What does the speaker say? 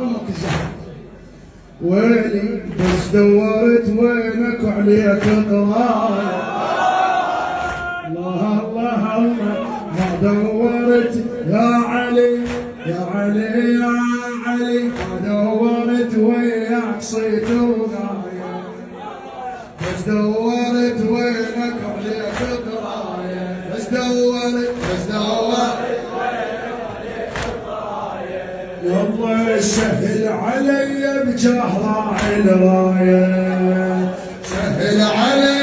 امك الزهر. ويلي بس دورت وينك وعليك قرايه. الله الله الله ما دورت يا علي يا علي يا علي، ما دورت وياك صيت رقايه. بس دورت وينك وعليك قرايه. بس دورت يلا سهل علي بجاه راعي الرايه. سهل علي